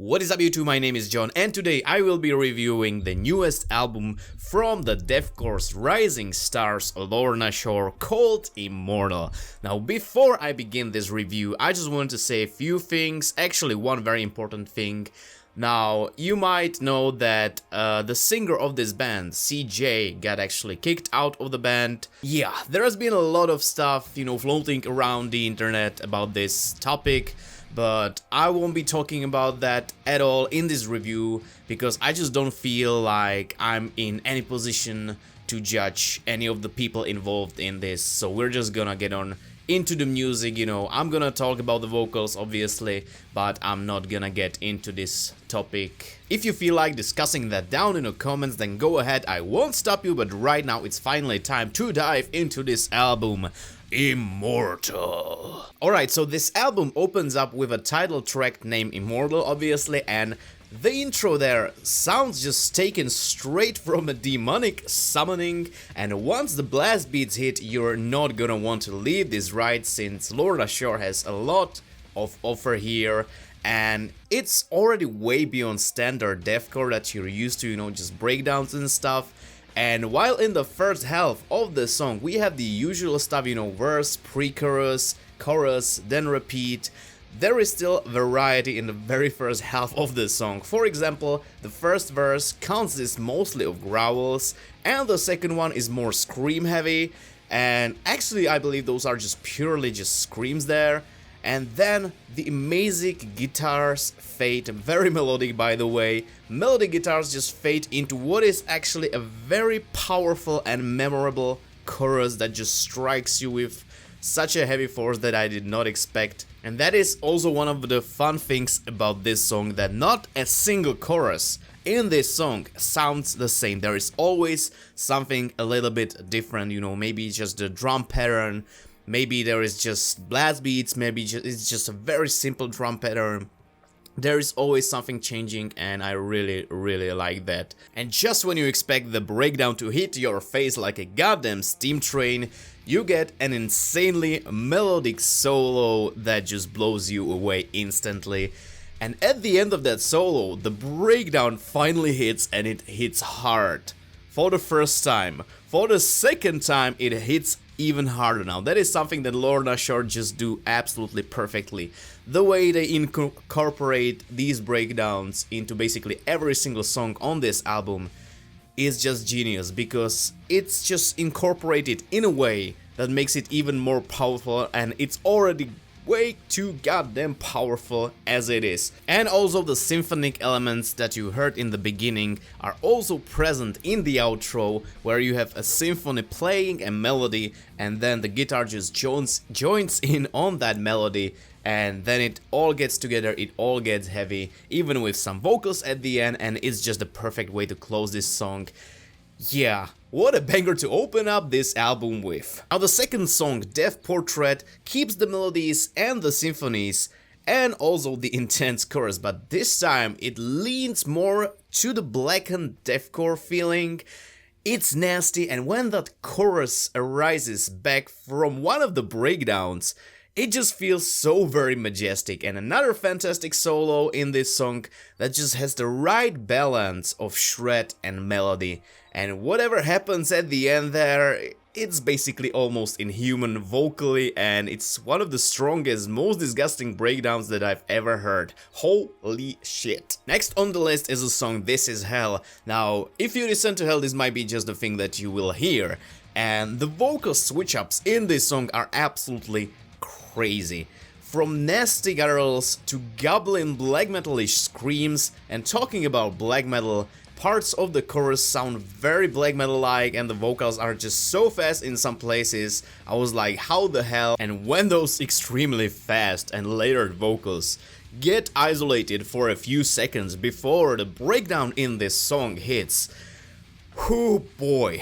What is up YouTube, my name is John and today I will be reviewing the newest album from the deathcore's rising stars Lorna called Immortal. Now before I begin this review, I just want to say a few things, actually one very important thing. Now, you might know that the singer of this band, CJ, got actually kicked out of the band. Yeah, there has been a lot of stuff, floating around the internet about this topic, but I won't be talking about that at all in this review because I just don't feel like I'm in any position to judge any of the people involved in this. So we're just gonna get on into the music. I'm gonna talk about the vocals obviously, but I'm not gonna get into this topic. If you feel like discussing that down in the comments, then go ahead, I won't stop you, but right now it's finally time to dive into this album, Immortal. Alright, so this album opens up with a title track named Immortal obviously, and the intro there sounds just taken straight from a demonic summoning, and once the blast beats hit, you're not gonna want to leave this ride since Lorna has a lot of offer here, and it's already way beyond standard deathcore that you're used to, just breakdowns and stuff. And while in the first half of the song we have the usual stuff, verse, pre-chorus, chorus, then repeat, there is still variety in the very first half of the song. For example, the first verse consists mostly of growls, and the second one is more scream heavy, and actually I believe those are just purely screams there. And then the amazing guitars fade, very melodic by the way, melodic guitars just fade into what is actually a very powerful and memorable chorus that just strikes you with such a heavy force that I did not expect. And that is also one of the fun things about this song, that not a single chorus in this song sounds the same. There is always something a little bit different, maybe just the drum pattern, maybe there is just blast beats, maybe it's just a very simple drum pattern. There is always something changing, and I really like that. And just when you expect the breakdown to hit your face like a goddamn steam train, you get an insanely melodic solo that just blows you away instantly. And at the end of that solo, the breakdown finally hits, and it hits hard. For the first time. For the second time, it hits even harder now. That is something that Lorna just do absolutely perfectly. The way they incorporate these breakdowns into basically every single song on this album is just genius, because it's just incorporated in a way that makes it even more powerful, and it's already way too goddamn powerful as it is. And also the symphonic elements that you heard in the beginning are also present in the outro, where you have a symphony playing a melody and then the guitar just joins in on that melody, and then it all gets together, it all gets heavy, even with some vocals at the end, and it's just the perfect way to close this song. Yeah, what a banger to open up this album with. Now the second song, Death Portrait, keeps the melodies and the symphonies and also the intense chorus, but this time it leans more to the blackened deathcore feeling. It's nasty, and when that chorus arises back from one of the breakdowns, it just feels so very majestic. And another fantastic solo in this song that just has the right balance of shred and melody. And whatever happens at the end there, it's basically almost inhuman vocally, and it's one of the strongest, most disgusting breakdowns that I've ever heard. Holy shit. Next on the list is the song This Is Hell. Now, if you listen to Hell, this might be just the thing that you will hear. And the vocal switch-ups in this song are absolutely crazy. From nasty gutturals to goblin black metal-ish screams, and talking about black metal, parts of the chorus sound very black metal-like, and the vocals are just so fast in some places. I was like, how the hell? And when those extremely fast and layered vocals get isolated for a few seconds before the breakdown in this song hits, oh boy.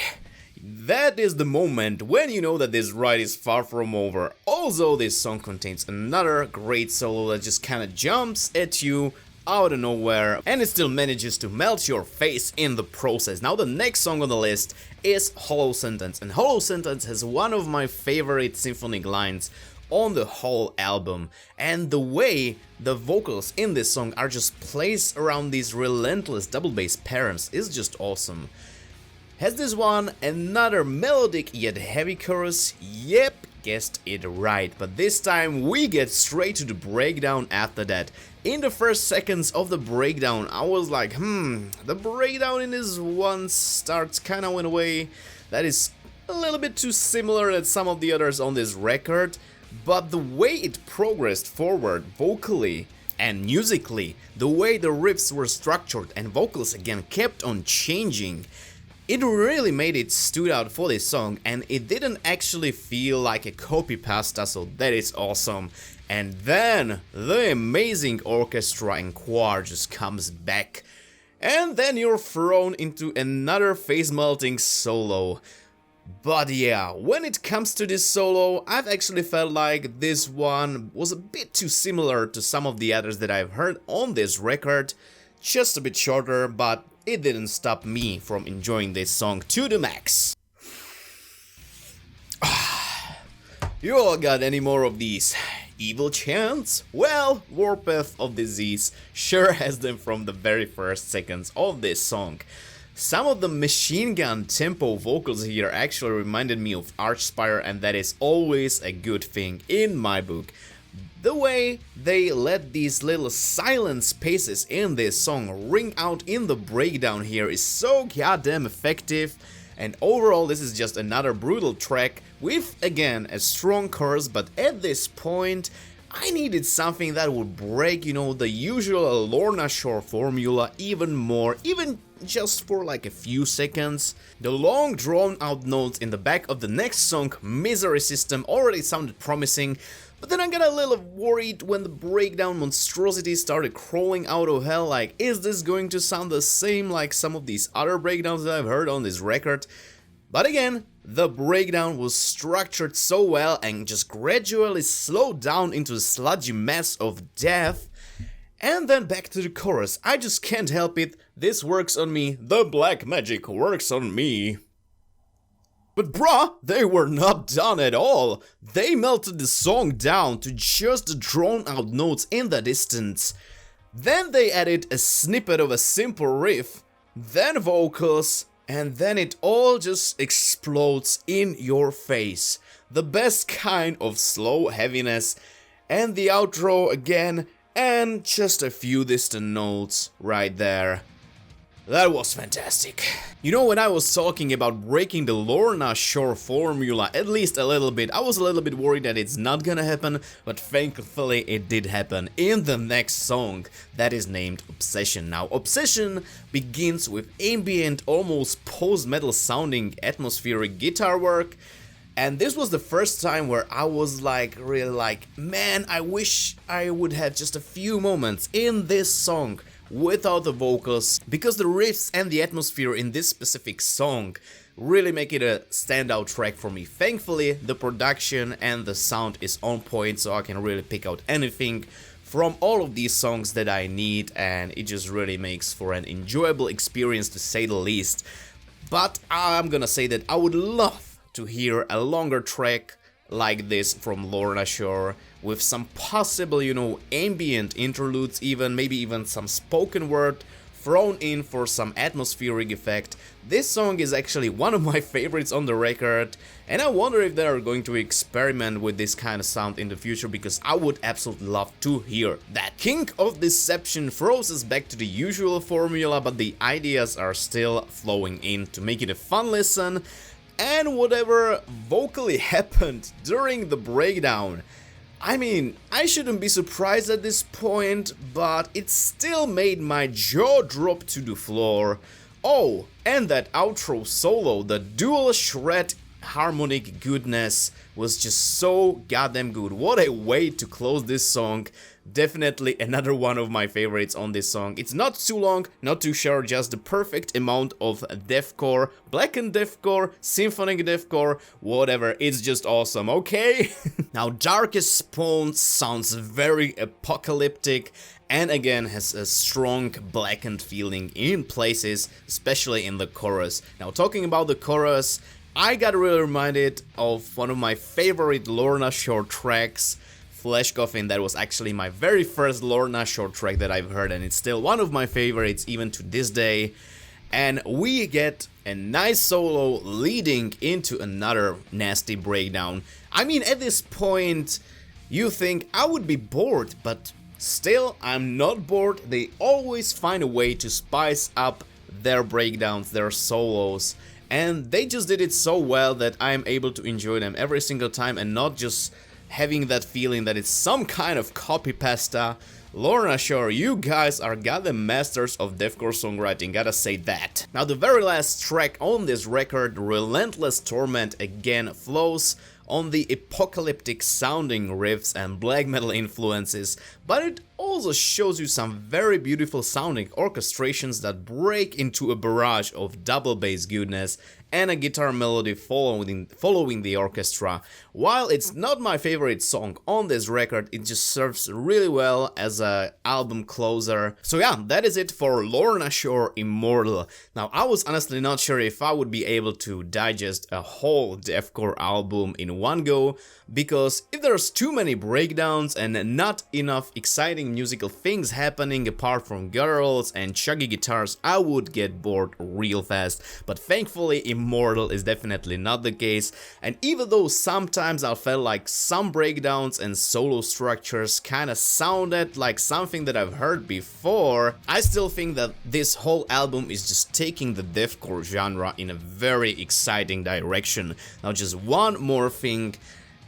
That is the moment when you know that this ride is far from over. Also, this song contains another great solo that just kinda jumps at you out of nowhere, and it still manages to melt your face in the process. Now the next song on the list is Hollow Sentence, and Hollow Sentence has one of my favorite symphonic lines on the whole album, and the way the vocals in this song are just placed around these relentless double bass patterns is just awesome. Has this one another melodic yet heavy chorus? Yep, guessed it right, but this time we get straight to the breakdown after that. In the first seconds of the breakdown, I was like, the breakdown in this one starts kinda in a way that is a little bit too similar to some of the others on this record, but the way it progressed forward vocally and musically, the way the riffs were structured and vocals again kept on changing, it really made it stood out for this song, and it didn't actually feel like a copy pasta, so that is awesome. And then the amazing orchestra and choir just comes back, and then you're thrown into another face-melting solo. But yeah, when it comes to this solo, I've actually felt like this one was a bit too similar to some of the others that I've heard on this record, just a bit shorter, but it didn't stop me from enjoying this song to the max. You all got any more of these evil chants? Well, Warpath of Disease sure has them from the very first seconds of this song. Some of the machine gun tempo vocals here actually reminded me of Archspire, and that is always a good thing in my book. The way they let these little silent spaces in this song ring out in the breakdown here is so goddamn effective, and overall this is just another brutal track with, again, a strong chorus, but at this point I needed something that would break, the usual Lorna Shore formula even more, even just for like a few seconds. The long drawn out notes in the back of the next song, Misery System, already sounded promising, but then I got a little worried when the breakdown monstrosity started crawling out of hell, like, is this going to sound the same like some of these other breakdowns that I've heard on this record? But again, the breakdown was structured so well and just gradually slowed down into a sludgy mess of death. And then back to the chorus, I just can't help it, this works on me, the black magic works on me. But bruh, they were not done at all. They melted the song down to just the drawn out notes in the distance. Then they added a snippet of a simple riff, then vocals, and then it all just explodes in your face. The best kind of slow heaviness, and the outro again, and just a few distant notes right there. That was fantastic. When I was talking about breaking the Lorna Shore formula at least a little bit, I was a little bit worried that it's not gonna happen, but thankfully it did happen in the next song that is named Obsession. Now, Obsession begins with ambient, almost post-metal sounding atmospheric guitar work, and this was the first time where I was really like, man, I wish I would have just a few moments in this song without the vocals, because the riffs and the atmosphere in this specific song really make it a standout track for me. Thankfully, the production and the sound is on point, so I can really pick out anything from all of these songs that I need, and it just really makes for an enjoyable experience to say the least. But I'm gonna say that I would love to hear a longer track like this from Lorna Shore, with some possible, ambient interludes, maybe even some spoken word thrown in for some atmospheric effect. This song is actually one of my favorites on the record, and I wonder if they are going to experiment with this kind of sound in the future, because I would absolutely love to hear that. King of Deception throws us back to the usual formula, but the ideas are still flowing in to make it a fun listen. And whatever vocally happened during the breakdown, I shouldn't be surprised at this point, but it still made my jaw drop to the floor. Oh, and that outro solo, the dual shred harmonic goodness was just so goddamn good. What a way to close this song. Definitely another one of my favorites on this song. It's not too long, not too short, just the perfect amount of deathcore, blackened deathcore, symphonic deathcore, whatever, it's just awesome, okay? Now, Darkest Spawn sounds very apocalyptic, and again has a strong blackened feeling in places, especially in the chorus. Now, talking about the chorus, I got really reminded of one of my favorite Lorna short tracks, Flesh Coffin. That was actually my very first Lorna short track that I've heard, and it's still one of my favorites even to this day. And we get a nice solo leading into another nasty breakdown. I mean, at this point, you think I would be bored, but still, I'm not bored. They always find a way to spice up their breakdowns, their solos, and they just did it so well that I'm able to enjoy them every single time and not just having that feeling that it's some kind of copy pasta. Lorna, sure, you guys are goddamn masters of deathcore songwriting, gotta say that. Now the very last track on this record, Relentless Torment, again flows on the apocalyptic sounding riffs and black metal influences, but it also shows you some very beautiful sounding orchestrations that break into a barrage of double bass goodness and a guitar melody following the orchestra. While it's not my favorite song on this record, it just serves really well as an album closer. So yeah, that is it for Lorna Shore Immortal. Now I was honestly not sure if I would be able to digest a whole deathcore album in one go, because if there's too many breakdowns and not enough exciting musical things happening apart from gutturals and chuggy guitars, I would get bored real fast. But thankfully Immortal is definitely not the case, and even though sometimes I felt like some breakdowns and solo structures kinda sounded like something that I've heard before, I still think that this whole album is just taking the deathcore genre in a very exciting direction. Now just one more thing.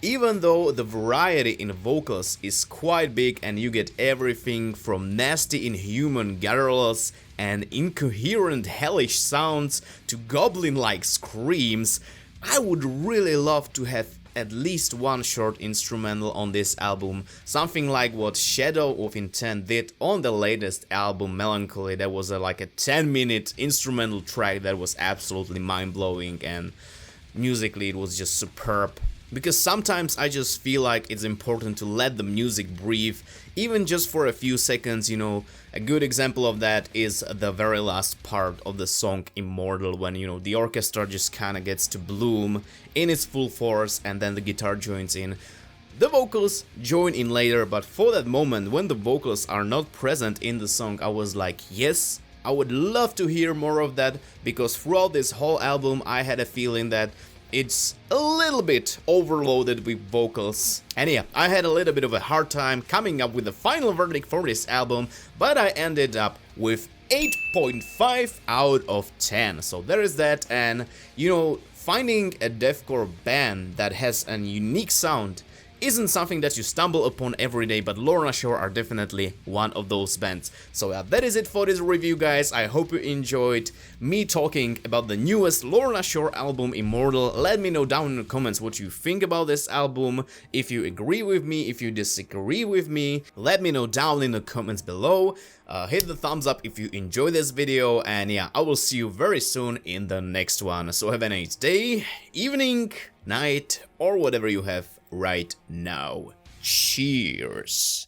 Even though the variety in vocals is quite big and you get everything from nasty inhuman gutturals and incoherent hellish sounds to goblin-like screams, I would really love to have at least one short instrumental on this album, something like what Shadow of Intent did on the latest album Melancholy. That was like a 10-minute instrumental track that was absolutely mind-blowing, and musically it was just superb. Because sometimes I just feel like it's important to let the music breathe, even just for a few seconds, you know. A good example of that is the very last part of the song Immortal, when, you know, the orchestra just kinda gets to bloom in its full force and then the guitar joins in. The vocals join in later, but for that moment when the vocals are not present in the song, I was like, yes, I would love to hear more of that, because throughout this whole album I had a feeling that it's a little bit overloaded with vocals. And yeah, I had a little bit of a hard time coming up with the final verdict for this album, but I ended up with 8.5 out of 10. So there is that, and you know, finding a deathcore band that has a unique sound isn't something that you stumble upon every day, but Lorna Shore are definitely one of those bands. So yeah, that is it for this review, guys. I hope you enjoyed me talking about the newest Lorna Shore album, Immortal. Let me know down in the comments what you think about this album, if you agree with me, if you disagree with me. Let me know down in the comments below. Hit the thumbs up if you enjoyed this video, and yeah, I will see you very soon in the next one. So have a nice day, evening, night, or whatever you have right now. Cheers.